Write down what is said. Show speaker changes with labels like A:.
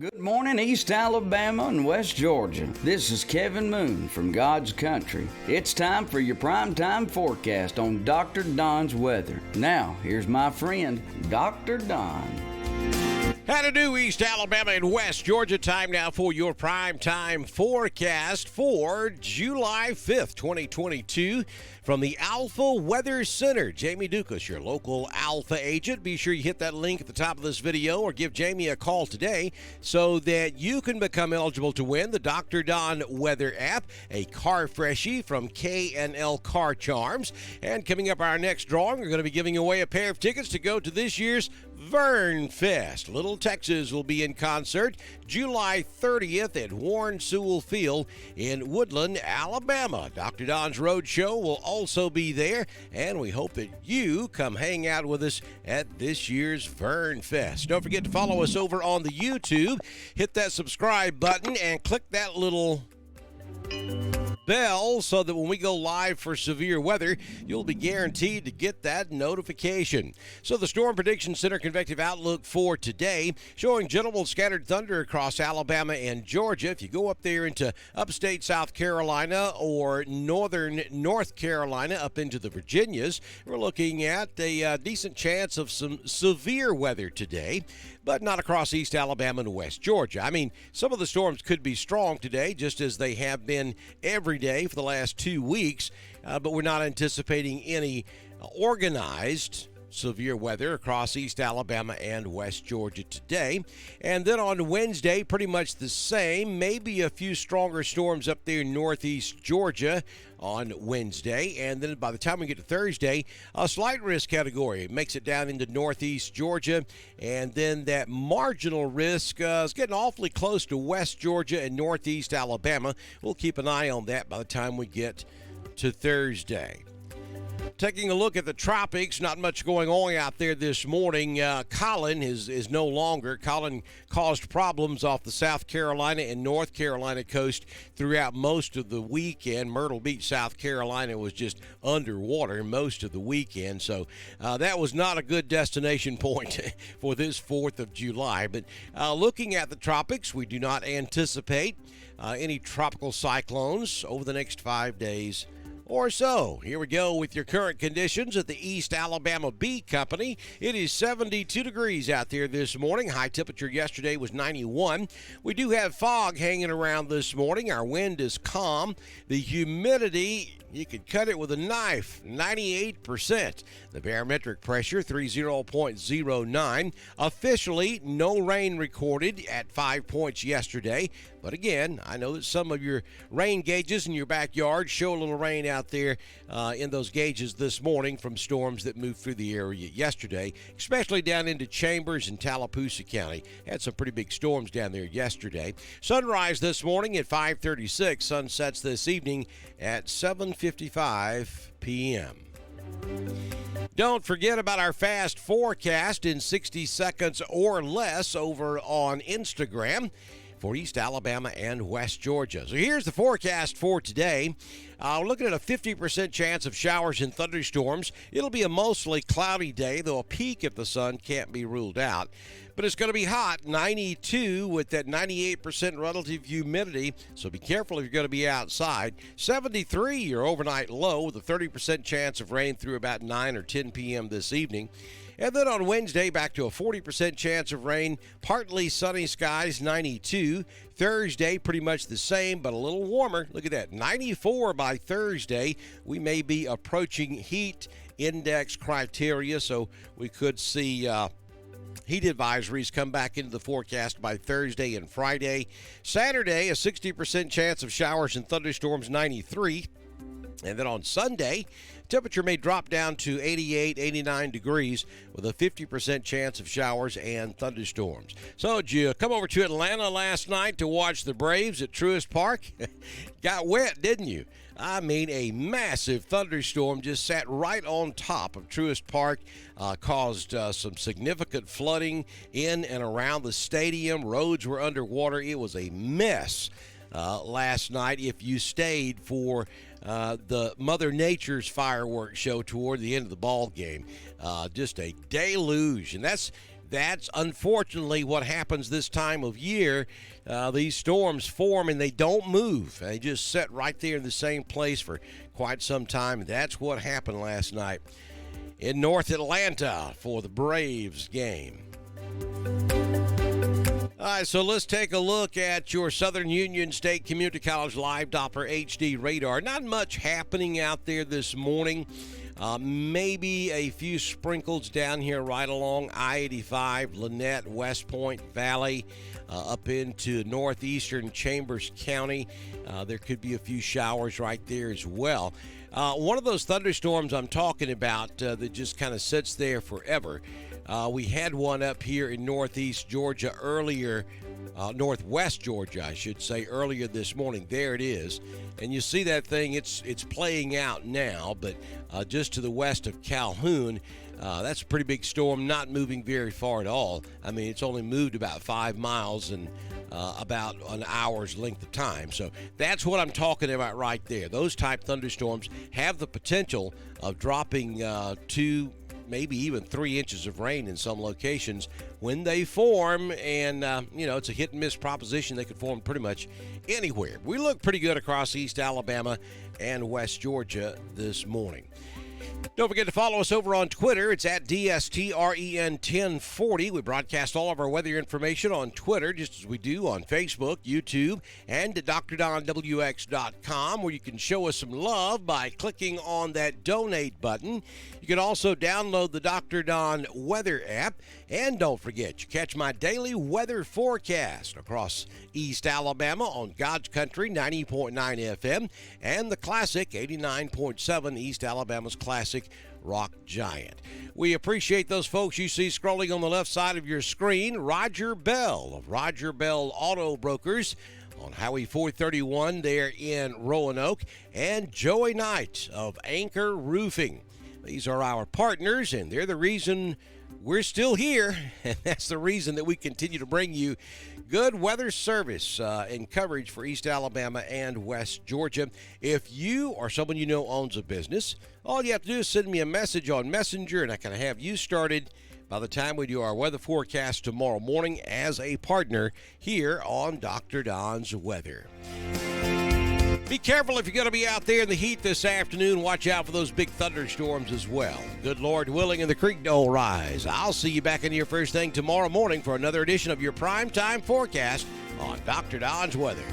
A: Good morning, East Alabama and West Georgia. This is Kevin Moon from God's Country. It's time for your primetime forecast on Dr. Don's weather. Now, here's my friend, Dr. Don.
B: How to do, East Alabama and West Georgia. Time now for your primetime forecast for July 5th, 2022. From the Alpha Weather Center, Jamie Dukas, your local Alpha agent. Be sure you hit that link at the top of this video or give Jamie a call today so that you can become eligible to win the Dr. Don Weather app, a car freshie from K&L Car Charms. And coming up our next drawing, we're going to be giving away a pair of tickets to go to this year's Vern Fest. Little Texas will be in concert July 30th at Warren Sewell Field in Woodland, Alabama. Dr. Don's Road Show will also be there, and we hope that you come hang out with us at this year's Vern Fest. Don't forget to follow us over on the YouTube. Hit that subscribe button and click that little bell so that when we go live for severe weather, you'll be guaranteed to get that notification. So the Storm Prediction Center convective outlook for today showing gentle scattered thunder across Alabama and Georgia. If you go up there into upstate South Carolina or northern North Carolina up into the Virginias, we're looking at a decent chance of some severe weather today, but not across East Alabama and West Georgia. I mean, some of the storms could be strong today, just as they have been every day for the last 2 weeks, but we're not anticipating any organized severe weather across East Alabama and West Georgia today. And then on Wednesday, pretty much the same, maybe a few stronger storms up there in northeast Georgia on Wednesday. And then by the time we get to Thursday, a slight risk category makes it down into northeast Georgia. And then that marginal risk is getting awfully close to West Georgia and northeast Alabama. We'll keep an eye on that by the time we get to Thursday. Taking a look at the tropics, not much going on out there this morning. Colin is no longer. Colin caused problems off the South Carolina and North Carolina coast throughout most of the weekend. Myrtle Beach, South Carolina was just underwater most of the weekend. So that was not a good destination point for this 4th of July. But looking at the tropics, we do not anticipate any tropical cyclones over the next 5 days or so. Here we go with your current conditions at the East Alabama Bee Company. It is 72 degrees out there this morning. High temperature yesterday was 91. We do have fog hanging around this morning. Our wind is calm. The humidity, you could cut it with a knife, 98%. The barometric pressure, 30.09. Officially, no rain recorded at 5 points yesterday. But again, I know that some of your rain gauges in your backyard show a little rain out there in those gauges this morning from storms that moved through the area yesterday, especially down into Chambers and Tallapoosa County. Had some pretty big storms down there yesterday. Sunrise this morning at 5:36. Sun sets this evening at 7:55 p.m. Don't forget about our fast forecast in 60 seconds or less over on Instagram for East Alabama and West Georgia. So here's the forecast for today. We're looking at a 50% chance of showers and thunderstorms. It'll be a mostly cloudy day, though a peek of the sun can't be ruled out. But it's going to be hot, 92 with that 98% relative humidity, so be careful if you're going to be outside. 73, your overnight low, with a 30% chance of rain through about 9 or 10 p.m. this evening. And then on Wednesday, back to a 40% chance of rain, partly sunny skies, 92. Thursday, pretty much the same, but a little warmer. Look at that, 94 by Thursday. We may be approaching heat index criteria, so we could see heat advisories come back into the forecast by Thursday and Friday. Saturday, a 60% chance of showers and thunderstorms, 93. And then on Sunday, temperature may drop down to 88, 89 degrees with a 50% chance of showers and thunderstorms. So did you come over to Atlanta last night to watch the Braves at Truist Park? Got wet, didn't you? I mean, a massive thunderstorm just sat right on top of Truist Park, caused some significant flooding in and around the stadium. Roads were underwater. It was a mess last night if you stayed for the Mother Nature's fireworks show toward the end of the ball game. Just a deluge, and that's that's unfortunately what happens this time of year. These storms form and they don't move. They just sit right there in the same place for quite some time. And that's what happened last night in North Atlanta for the Braves game. All right, so let's take a look at your Southern Union State Community College Live Doppler HD radar. Not much happening out there this morning. Maybe a few sprinkles down here right along I-85, Lynette, West Point Valley, up into northeastern Chambers County. There could be a few showers right there as well. One of those thunderstorms I'm talking about that just kind of sits there forever. We had one up here in northeast Georgia earlier, northwest Georgia, I should say, earlier this morning. There it is. And you see that thing, it's playing out now, but just to the west of Calhoun, that's a pretty big storm, not moving very far at all. I mean, it's only moved about 5 miles in about an hour's length of time. So that's what I'm talking about right there. Those type thunderstorms have the potential of dropping 2, maybe even 3 inches of rain in some locations when they form. And, it's a hit and miss proposition. They could form pretty much anywhere. We look pretty good across East Alabama and West Georgia this morning. Don't forget to follow us over on Twitter. It's at DSTREN1040. We broadcast all of our weather information on Twitter, just as we do on Facebook, YouTube, and at DrDonWX.com, where you can show us some love by clicking on that donate button. You can also download the Dr. Don weather app. And don't forget, you catch my daily weather forecast across East Alabama on God's Country 90.9 FM and the classic 89.7 East Alabama's classic rock giant. We appreciate those folks you see scrolling on the left side of your screen. Roger Bell of Roger Bell Auto Brokers on Highway 431 there in Roanoke, and Joey Knight of Anchor Roofing. These are our partners, and they're the reason we're still here, and that's the reason that we continue to bring you good weather service and coverage for East Alabama and West Georgia. If you or someone you know owns a business, all you have to do is send me a message on Messenger, and I can have you started by the time we do our weather forecast tomorrow morning as a partner here on Dr. Don's Weather. Be careful if you're going to be out there in the heat this afternoon. Watch out for those big thunderstorms as well. Good Lord willing, and the creek don't rise. I'll see you back in here first thing tomorrow morning for another edition of your primetime forecast on Dr. Don's Weather.